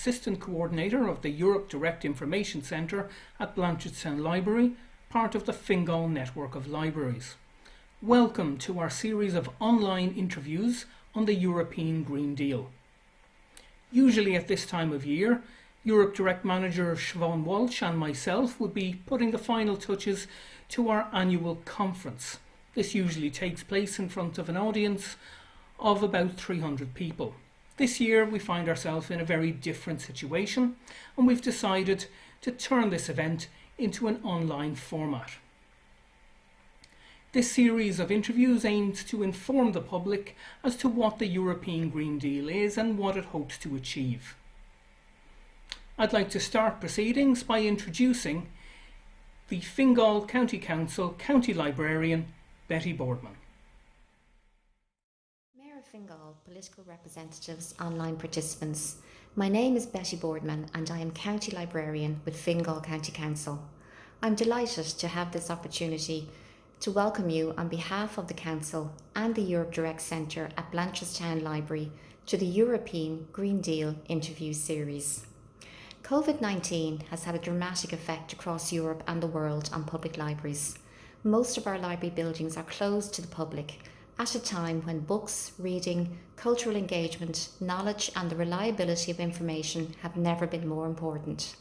Assistant Coordinator of the Europe Direct Information Centre at Blanchardstown Library, part of the Fingal network of libraries. Welcome to our series of online interviews on the European Green Deal. Usually at this time of year, Europe Direct Manager Siobhan Walsh and myself would be putting the final touches to our annual conference. This usually takes place in front of an audience of about 300 people. This year we find ourselves in a very different situation, and we've decided to turn this event into an online format. This series of interviews aims to inform the public as to what the European Green Deal is and what it hopes to achieve. I'd like to start proceedings by introducing the Fingal County Council County Librarian, Betty Boardman. Mayor of Fingal, political representatives, online participants. My name is Betty Boardman and I am County Librarian with Fingal County Council. I'm delighted to have this opportunity to welcome you on behalf of the Council and the Europe Direct Centre at Blanchardstown Library to the European Green Deal interview series. COVID-19 has had a dramatic effect across Europe and the world on public libraries. Most of our library buildings are closed to the public at a time when books, reading, cultural engagement, knowledge and the reliability of information have never been more important.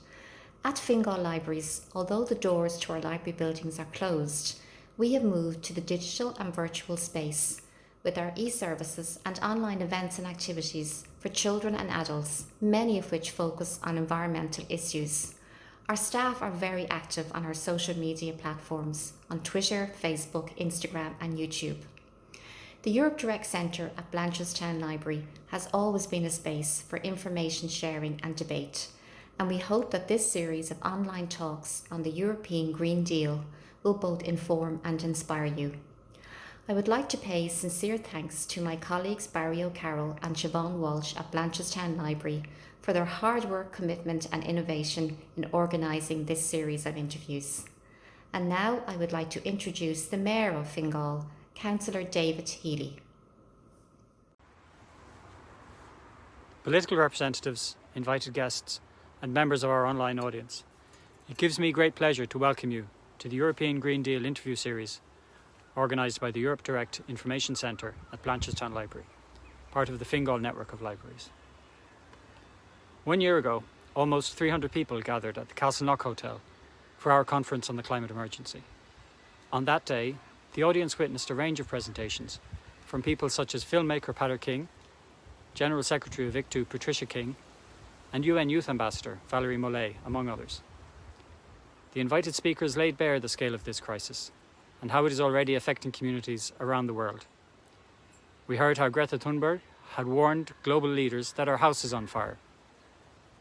At Fingal Libraries, although the doors to our library buildings are closed, we have moved to the digital and virtual space with our e-services and online events and activities for children and adults, many of which focus on environmental issues. Our staff are very active on our social media platforms on Twitter, Facebook, Instagram and YouTube. The Europe Direct Centre at Blanchardstown Library has always been a space for information sharing and debate, and we hope that this series of online talks on the European Green Deal will both inform and inspire you. I would like to pay sincere thanks to my colleagues Barry O'Carroll and Siobhan Walsh at Blanchardstown Library for their hard work, commitment and innovation in organising this series of interviews. And now I would like to introduce the Mayor of Fingal, Councillor David Healy. Political representatives, invited guests and members of our online audience, it gives me great pleasure to welcome you to the European Green Deal interview series organised by the Europe Direct Information Centre at Blanchardstown Library, part of the Fingal network of libraries. 1 year ago, almost 300 people gathered at the Castleknock Hotel for our conference on the climate emergency. On that day, the audience witnessed a range of presentations from people such as filmmaker Peter King, General Secretary of ICTU Patricia King, and UN Youth Ambassador Valérie Mollet, among others. The invited speakers laid bare the scale of this crisis and how it is already affecting communities around the world. We heard how Greta Thunberg had warned global leaders that our house is on fire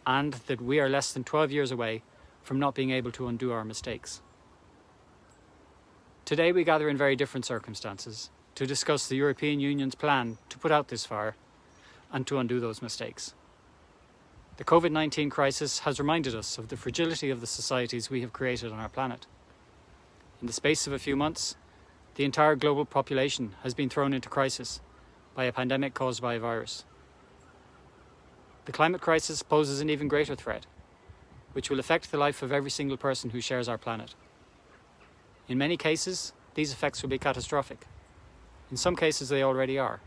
and that we are less than 12 years away from not being able to undo our mistakes. Today we gather in very different circumstances to discuss the European Union's plan to put out this fire and to undo those mistakes. The COVID-19 crisis has reminded us of the fragility of the societies we have created on our planet. In the space of a few months, the entire global population has been thrown into crisis by a pandemic caused by a virus. The climate crisis poses an even greater threat, which will affect the life of every single person who shares our planet. In many cases, these effects will be catastrophic. In some cases, they already are.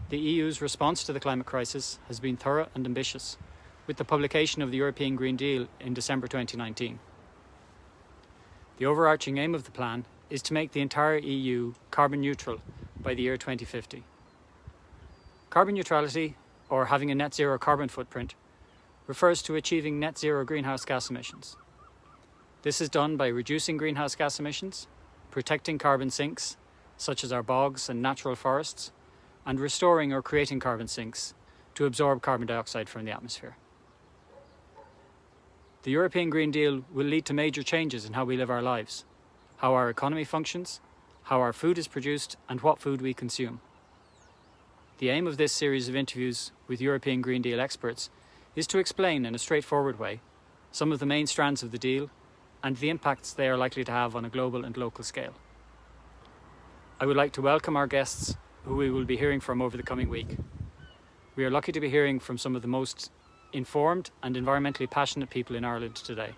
The EU's response to the climate crisis has been thorough and ambitious, with the publication of the European Green Deal in December 2019. The overarching aim of the plan is to make the entire EU carbon neutral by the year 2050. Carbon neutrality, or having a net zero carbon footprint, refers to achieving net zero greenhouse gas emissions. This is done by reducing greenhouse gas emissions, protecting carbon sinks, such as our bogs and natural forests, and restoring or creating carbon sinks to absorb carbon dioxide from the atmosphere. The European Green Deal will lead to major changes in how we live our lives, how our economy functions, how our food is produced, and what food we consume. The aim of this series of interviews with European Green Deal experts is to explain in a straightforward way some of the main strands of the deal and the impacts they are likely to have on a global and local scale. I would like to welcome our guests who we will be hearing from over the coming week. We are lucky to be hearing from some of the most informed and environmentally passionate people in Ireland today.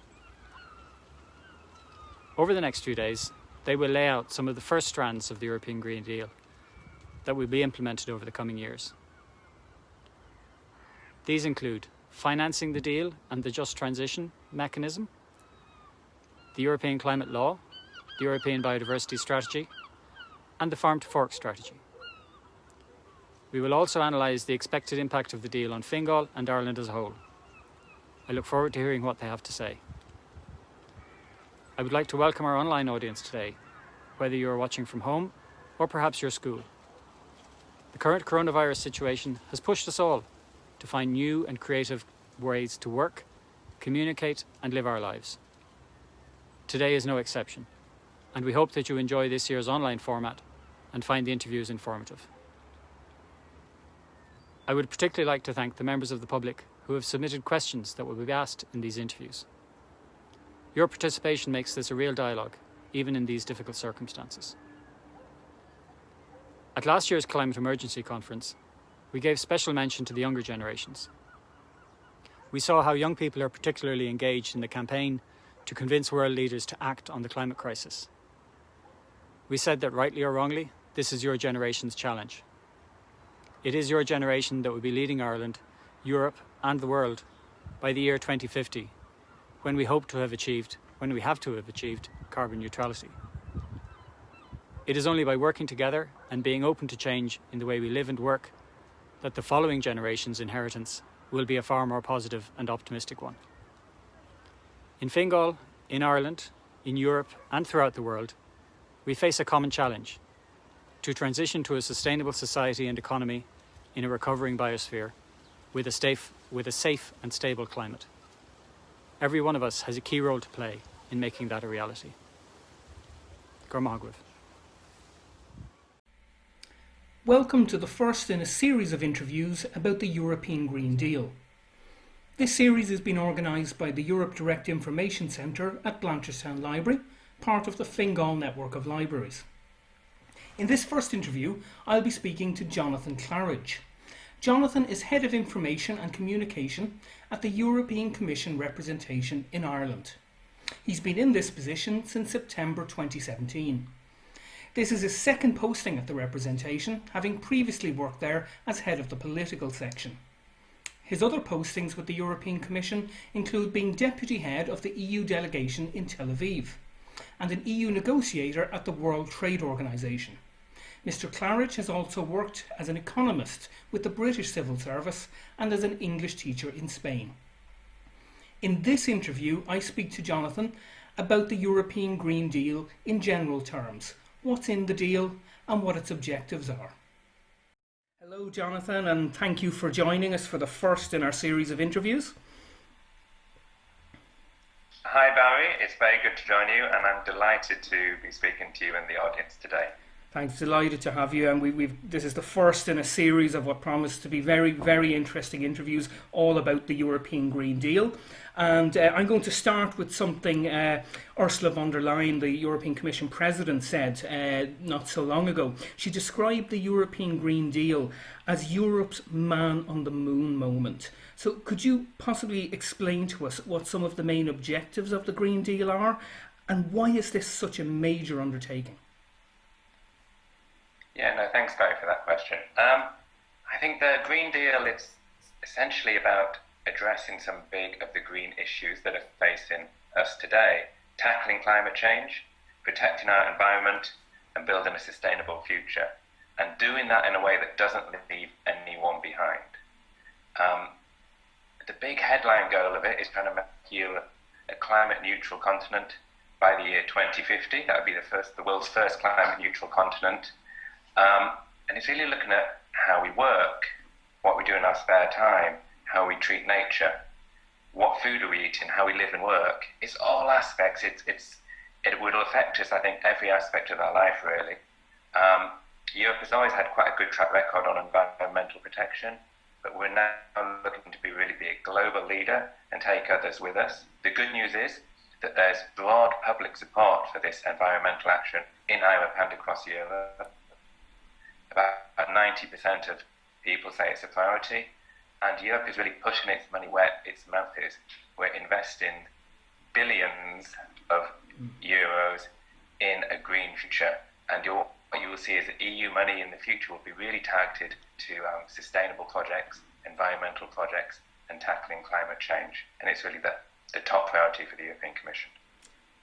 Over the next few days, they will lay out some of the first strands of the European Green Deal that will be implemented over the coming years. These include financing the deal and the Just Transition mechanism, the European Climate Law, the European Biodiversity Strategy, and the Farm to Fork Strategy. We will also analyse the expected impact of the deal on Fingal and Ireland as a whole. I look forward to hearing what they have to say. I would like to welcome our online audience today, whether you are watching from home or perhaps your school. The current coronavirus situation has pushed us all to find new and creative ways to work, communicate and live our lives. Today is no exception, and we hope that you enjoy this year's online format and find the interviews informative. I would particularly like to thank the members of the public who have submitted questions that will be asked in these interviews. Your participation makes this a real dialogue, even in these difficult circumstances. At last year's Climate Emergency Conference, we gave special mention to the younger generations. We saw how young people are particularly engaged in the campaign to convince world leaders to act on the climate crisis. We said that rightly or wrongly, this is your generation's challenge. It is your generation that will be leading Ireland, Europe and the world by the year 2050, when we have to have achieved carbon neutrality. It is only by working together and being open to change in the way we live and work that the following generation's inheritance will be a far more positive and optimistic one. In Fingal, in Ireland, in Europe and throughout the world, we face a common challenge: to transition to a sustainable society and economy in a recovering biosphere with a safe and stable climate. Every one of us has a key role to play in making that a reality. Gormagwith. Welcome to the first in a series of interviews about the European Green Deal. This series has been organised by the Europe Direct Information Centre at Blanchardstown Library, part of the Fingal network of libraries. In this first interview, I'll be speaking to Jonathan Claridge. Jonathan is Head of Information and Communication at the European Commission representation in Ireland. He's been in this position since September 2017. This is his second posting at the representation, having previously worked there as head of the political section. His other postings with the European Commission include being deputy head of the EU delegation in Tel Aviv and an EU negotiator at the World Trade Organization. Mr. Claridge has also worked as an economist with the British Civil Service and as an English teacher in Spain. In this interview, I speak to Jonathan about the European Green Deal in general terms, what's in the deal and what its objectives are. Hello Jonathan, and thank you for joining us for the first in our series of interviews. Hi Barry, it's very good to join you and I'm delighted to be speaking to you and the audience today. Thanks, delighted to have you, and this is the first in a series of what promise to be very, very interesting interviews all about the European Green Deal. And I'm going to start with something Ursula von der Leyen, the European Commission President, said not so long ago. She described the European Green Deal as Europe's man on the moon moment. So could you possibly explain to us what some of the main objectives of the Green Deal are, and why is this such a major undertaking? Yeah, no, thanks Barry for that question. I think the Green Deal is essentially about addressing some big of the green issues that are facing us today, tackling climate change, protecting our environment and building a sustainable future, and doing that in a way that doesn't leave anyone behind. The big headline goal of it is trying to make Europe a climate neutral continent by the year 2050. That would be the world's first climate neutral continent. And it's really looking at how we work, what we do in our spare time, how we treat nature, what food are we eating, how we live and work. It's all aspects. It will affect us, I think, every aspect of our life, really. Europe has always had quite a good track record on environmental protection, but we're now looking to really be a global leader and take others with us. The good news is that there's broad public support for this environmental action in Ireland and across Europe. About 90% of people say it's a priority, and Europe is really putting its money where its mouth is. We're investing billions of euros in a green future, and what you will see is that EU money in the future will be really targeted to sustainable projects, environmental projects, and tackling climate change. And it's really the top priority for the European Commission.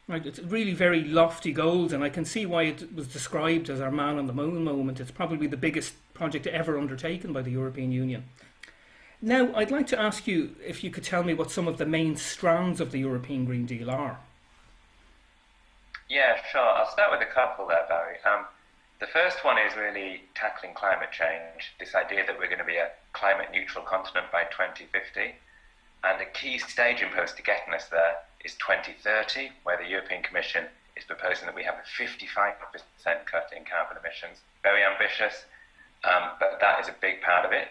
Right, it's really very lofty goals, and I can see why it was described as our man on the moon moment. It's probably the biggest project ever undertaken by the European Union. Now, I'd like to ask you if you could tell me what some of the main strands of the European Green Deal are. Yeah, sure. I'll start with a couple there, Barry. The first one is really tackling climate change, this idea that we're going to be a climate neutral continent by 2050. And a key staging post to getting us there is 2030, where the European Commission is proposing that we have a 55% cut in carbon emissions. Very ambitious, but that is a big part of it.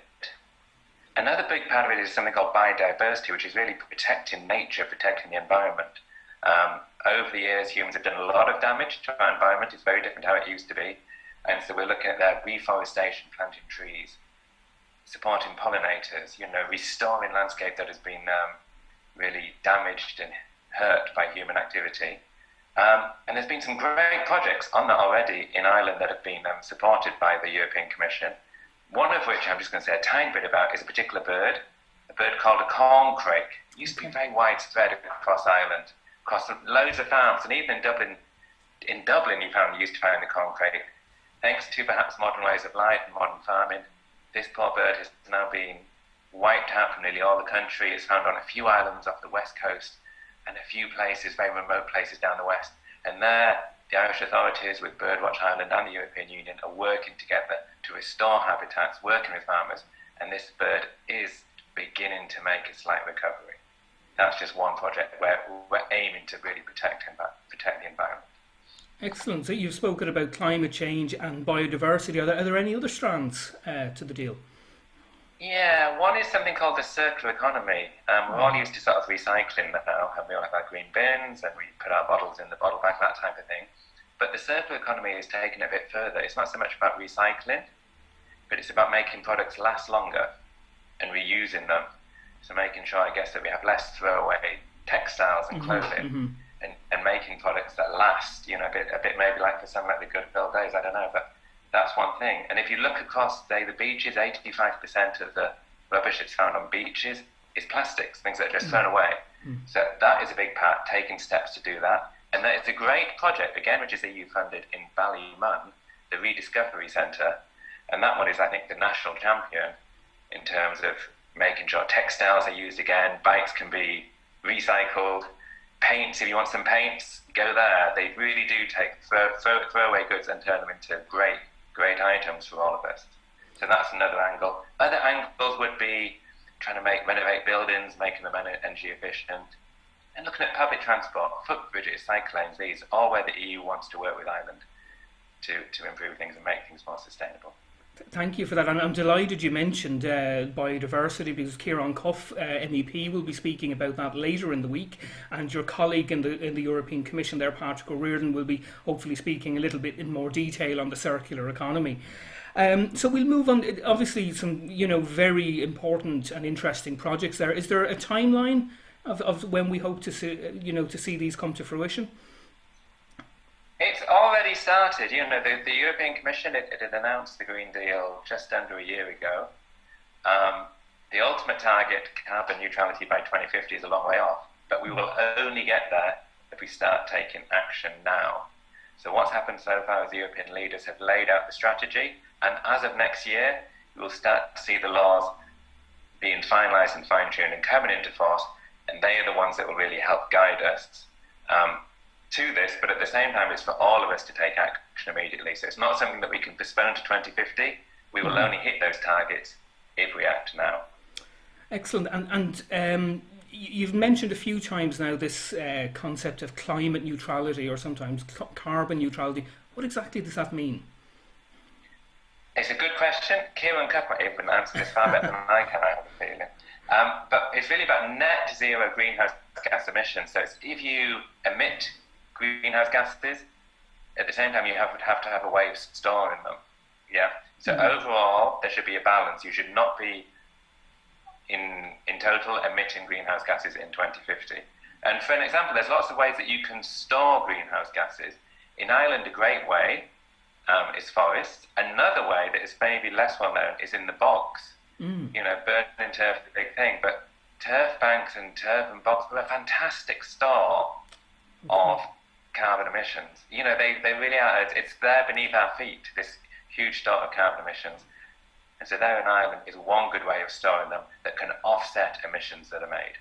Another big part of it is something called biodiversity, which is really protecting nature, protecting the environment. Over the years, humans have done a lot of damage to our environment. It's very different how it used to be. And so we're looking at that reforestation, planting trees, supporting pollinators, restoring landscape that has been really damaged and hurt by human activity. And there's been some great projects on that already in Ireland that have been supported by the European Commission. One of which I'm just going to say a tiny bit about is a particular bird, a bird called a corncrake. It used to be very widespread across Ireland, across loads of farms, and even in Dublin you used to find the corncrake. Thanks to perhaps modern ways of life and modern farming, this poor bird has now been wiped out from nearly all the country. It's found on a few islands off the west coast and a few places, very remote places down the west. And there, the Irish authorities with Birdwatch Ireland and the European Union are working together to restore habitats, working with farmers, and this bird is beginning to make a slight recovery. That's just one project where we're aiming to really protect the environment. Excellent. So you've spoken about climate change and biodiversity. Are there any other strands to the deal? Yeah, one is something called the circular economy. We're all used to sort of recycling now, and we all have our green bins, and we put our bottles in the bottle bank, that type of thing. But the circular economy is taken a bit further. It's not so much about recycling, but it's about making products last longer and reusing them. So making sure, I guess, that we have less throwaway textiles and clothing, and making products that last, a bit maybe like for something like the good old days, I don't know, but that's one thing. And if you look across, say, the beaches, 85% of the rubbish that's found on beaches is plastics, things that are just thrown away. So that is a big part, taking steps to do that. And it's a great project, again, which is EU funded in Ballymun, the Rediscovery Centre. And that one is, I think, the national champion in terms of making sure textiles are used again, bikes can be recycled, paints, if you want some paints, go there. They really do take throwaway goods and turn them into great items for all of us. So that's another angle. Other angles would be trying to renovate buildings, making them energy efficient, and looking at public transport, footbridges, cycle lanes, these, all where the EU wants to work with Ireland to improve things and make things more sustainable. Thank you for that, and I'm delighted you mentioned biodiversity, because Kieran Cuff, MEP, will be speaking about that later in the week, and your colleague in the European Commission there, Patrick O'Riordan, will be hopefully speaking a little bit in more detail on the circular economy. So we'll move on. Obviously, some very important and interesting projects there. Is there a timeline of when we hope to see these come to fruition? It's already started. The European Commission, it had announced the Green Deal just under a year ago. The ultimate target, carbon neutrality by 2050, is a long way off, but we will only get there if we start taking action now. So what's happened so far is the European leaders have laid out the strategy, and as of next year, we will start to see the laws being finalised and fine-tuned and coming into force, and they are the ones that will really help guide us to this, but at the same time, it's for all of us to take action immediately. So it's not something that we can postpone to 2050. We will only hit those targets if we act now. Excellent. And you've mentioned a few times now this concept of climate neutrality, or sometimes carbon neutrality. What exactly does that mean? It's a good question. Kieran Cuff might even answer this far better than I can, I have a feeling. But it's really about net zero greenhouse gas emissions. So it's if you emit greenhouse gases, at the same time you have to have a way of storing them. Yeah. So overall, there should be a balance. You should not be in total emitting greenhouse gases in 2050. And for an example, there's lots of ways that you can store greenhouse gases. In Ireland, a great way is forests. Another way that is maybe less well known is in the bogs. You know, burning turf is a big thing, but turf banks and turf and bogs are a fantastic store of carbon emissions. You know, they really are. It's there beneath our feet, this huge store of carbon emissions. And so there in Ireland is one good way of storing them that can offset emissions that are made.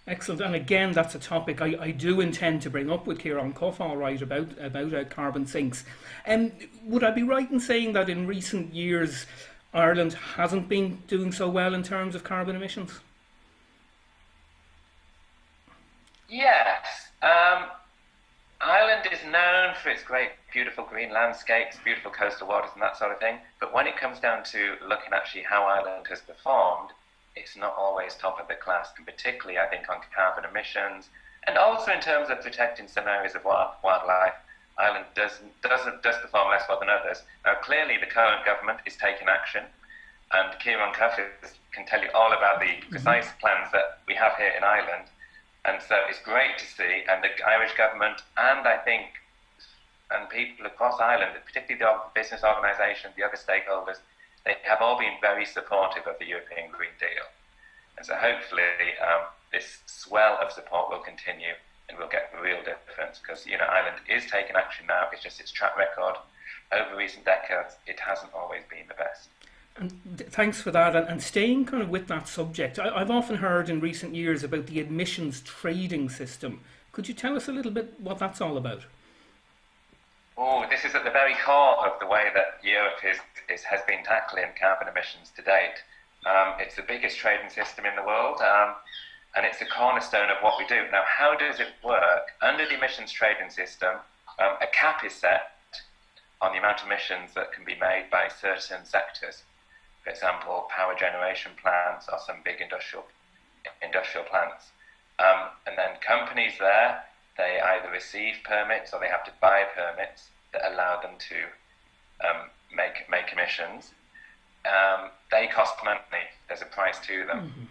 Excellent. And again, that's a topic I do intend to bring up with Ciarán Cuff, all right, about carbon sinks. Would I be right in saying that in recent years Ireland hasn't been doing so well in terms of carbon emissions? Yes. Ireland is known for its great, beautiful green landscapes, beautiful coastal waters and that sort of thing. But when it comes down to looking actually how Ireland has performed, it's not always top of the class, and particularly, I think, on carbon emissions, and also in terms of protecting some areas of wildlife. Ireland does perform less well than others. Now, clearly, the current government is taking action, and Ciarán Cuff can tell you all about the precise plans that we have here in Ireland. And so it's great to see, and the Irish government, and I think, and people across Ireland, particularly the business organisations, the other stakeholders, they have all been very supportive of the European Green Deal. And so hopefully this swell of support will continue and we'll get a real difference, because, you know, Ireland is taking action now. It's just its track record over recent decades, it hasn't always been the best. And thanks for that. And staying kind of with that subject, I've often heard in recent years about the emissions trading system. Could you tell us a little bit what that's all about? Oh, this is at the very core of the way that Europe has been tackling carbon emissions to date. It's the biggest trading system in the world, and it's a cornerstone of what we do. Now, how does it work? Under the emissions trading system, a cap is set on the amount of emissions that can be made by certain sectors. For example, power generation plants or some big industrial plants. And then companies there, they either receive permits or they have to buy permits that allow them to make emissions. They cost money. There's a price to them. Mm-hmm.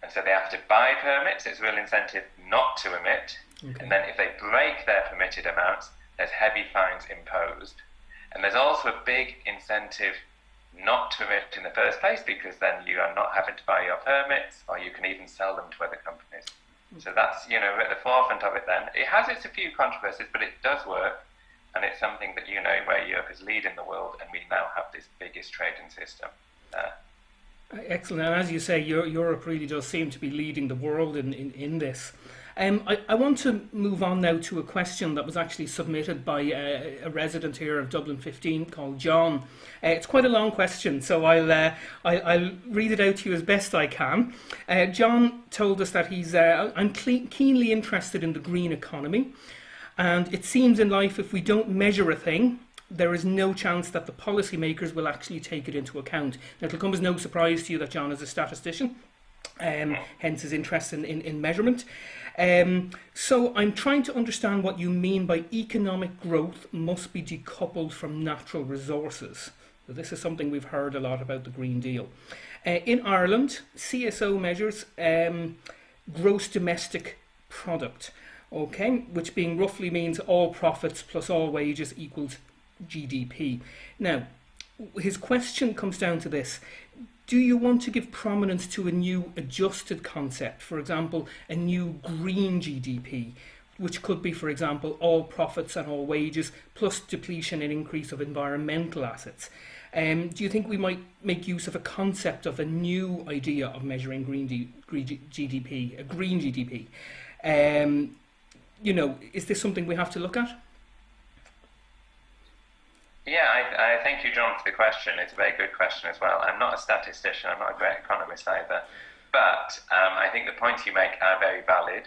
And so they have to buy permits. It's a real incentive not to emit. Okay. And then if they break their permitted amounts, there's heavy fines imposed. And there's also a big incentive not to emit in the first place, because then you are not having to buy your permits, or you can even sell them to other companies. So that's, you know, at the forefront of it then. It has its a few controversies, but it does work. And it's something that, you know, where Europe is leading the world, and we now have this biggest trading system there. Excellent. And as you say, Europe really does seem to be leading the world in this. I want to move on now to a question that was actually submitted by a resident here of Dublin 15 called John. It's quite a long question, so I'll read it out to you as best I can. John told us that I'm keenly interested in the green economy, and it seems in life if we don't measure a thing, there is no chance that the policymakers will actually take it into account. Now, it'll come as no surprise to you that John is a statistician, hence his interest in measurement. So I'm trying to understand what you mean by economic growth must be decoupled from natural resources. So this is something we've heard a lot about the Green Deal. In Ireland, CSO measures gross domestic product, okay, which being roughly means all profits plus all wages equals GDP. Now, his question comes down to this. Do you want to give prominence to a new adjusted concept, for example, a new green GDP, which could be, for example, all profits and all wages plus depletion and increase of environmental assets? Do you think we might make use of a concept of a new idea of measuring green GDP, a green GDP? You know, is this something we have to look at? Yeah, I thank you, John, for the question. It's a very good question as well. I'm not a statistician, I'm not a great economist either, but I think the points you make are very valid.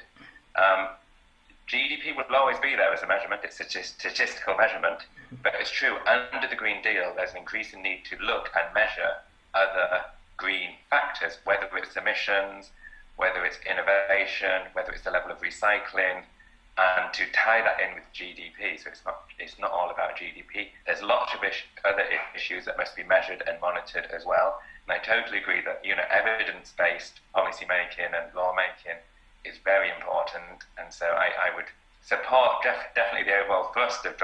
GDP will always be there as a measurement. It's a statistical measurement, but it's true, under the Green Deal, there's an increasing need to look and measure other green factors, whether it's emissions, whether it's innovation, whether it's the level of recycling, and to tie that in with GDP. So it's not all about GDP. There's lots of other issues that must be measured and monitored as well. And I totally agree that, evidence-based policy making and lawmaking is very important. And so I would support definitely the overall thrust of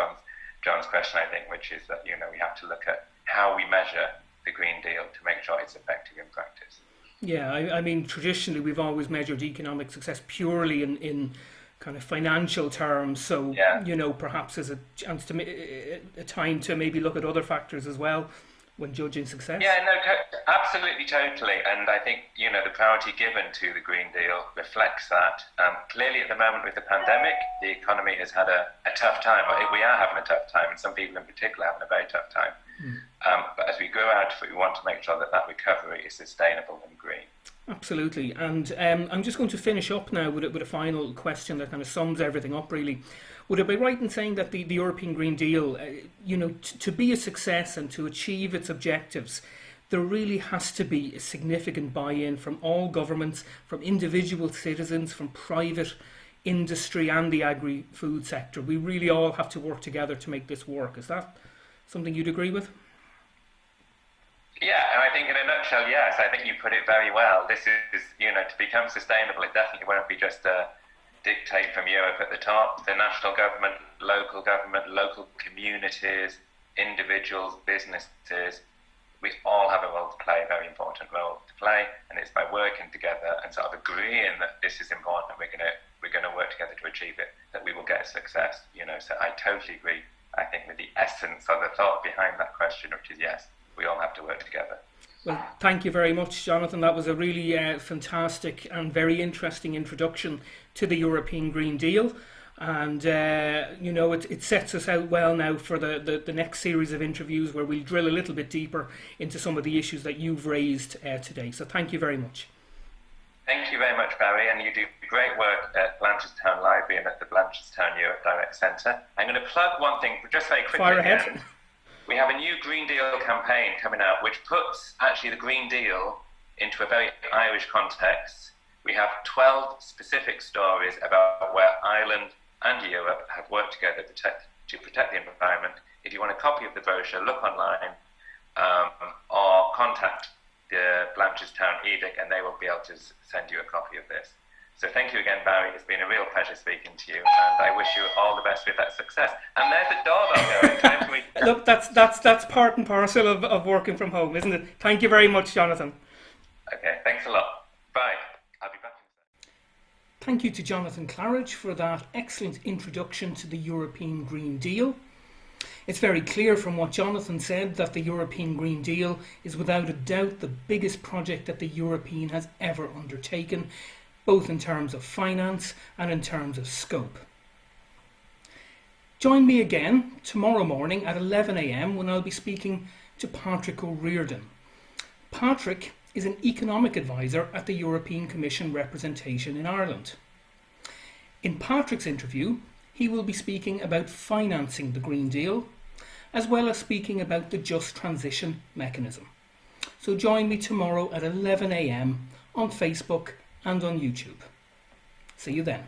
John's question, I think, which is that, we have to look at how we measure the Green Deal to make sure it's effective in practice. Yeah, I mean, traditionally we've always measured economic success purely in kind of financial terms. So, perhaps there's a chance to a time to maybe look at other factors as well when judging success. Yeah, no, absolutely, totally. And I think, the priority given to the Green Deal reflects that. Clearly, at the moment with the pandemic, the economy has had a tough time. We are having a tough time, and some people in particular are having a very tough time. But as we grow out of it, we want to make sure that recovery is sustainable and green. Absolutely. And I'm just going to finish up now with a final question that kind of sums everything up, really. Would it be right in saying that the European Green Deal, to be a success and to achieve its objectives, there really has to be a significant buy-in from all governments, from individual citizens, from private industry and the agri-food sector? We really all have to work together to make this work. Is that something you'd agree with? Yeah, and I think in a nutshell, yes. I think you put it very well. This is, to become sustainable, it definitely won't be just a dictate from Europe at the top. The national government, local communities, individuals, businesses, we all have a role to play, a very important role to play, and it's by working together and sort of agreeing that this is important, we're going to work together to achieve it, that we will get success. So I totally agree. I think with the essence of the thought behind that question, which is yes, we all have to work together. Well, thank you very much, Jonathan. That was a really fantastic and very interesting introduction to the European Green Deal. And, it sets us out well now for the next series of interviews where we'll drill a little bit deeper into some of the issues that you've raised today. So thank you very much. Thank you very much, Barry. And you do great work at Blanchardstown Library and at the Blanchardstown Europe Direct Centre. I'm going to plug one thing just very quickly. Fire ahead. We have a new Green Deal campaign coming out, which puts actually the Green Deal into a very Irish context. We have 12 specific stories about where Ireland and Europe have worked together to protect the environment. If you want a copy of the brochure, look online or contact the Blanchardstown Edict and they will be able to send you a copy of this. So thank you again, Barry. It's been a real pleasure speaking to you, and I wish you all the best with that success. And there's the doorbell going. Time for me to... Look, that's part and parcel of working from home, isn't it? Thank you very much, Jonathan. Okay, thanks a lot. Bye. I'll be back in a second. Thank you to Jonathan Claridge for that excellent introduction to the European Green Deal. It's very clear from what Jonathan said that the European Green Deal is without a doubt the biggest project that the European has ever undertaken, both in terms of finance and in terms of scope. Join me again tomorrow morning at 11 a.m. when I'll be speaking to Patrick O'Riordan. Patrick is an economic advisor at the European Commission representation in Ireland. In Patrick's interview, he will be speaking about financing the Green Deal, as well as speaking about the Just Transition mechanism. So join me tomorrow at 11 a.m. on Facebook and on YouTube. See you then.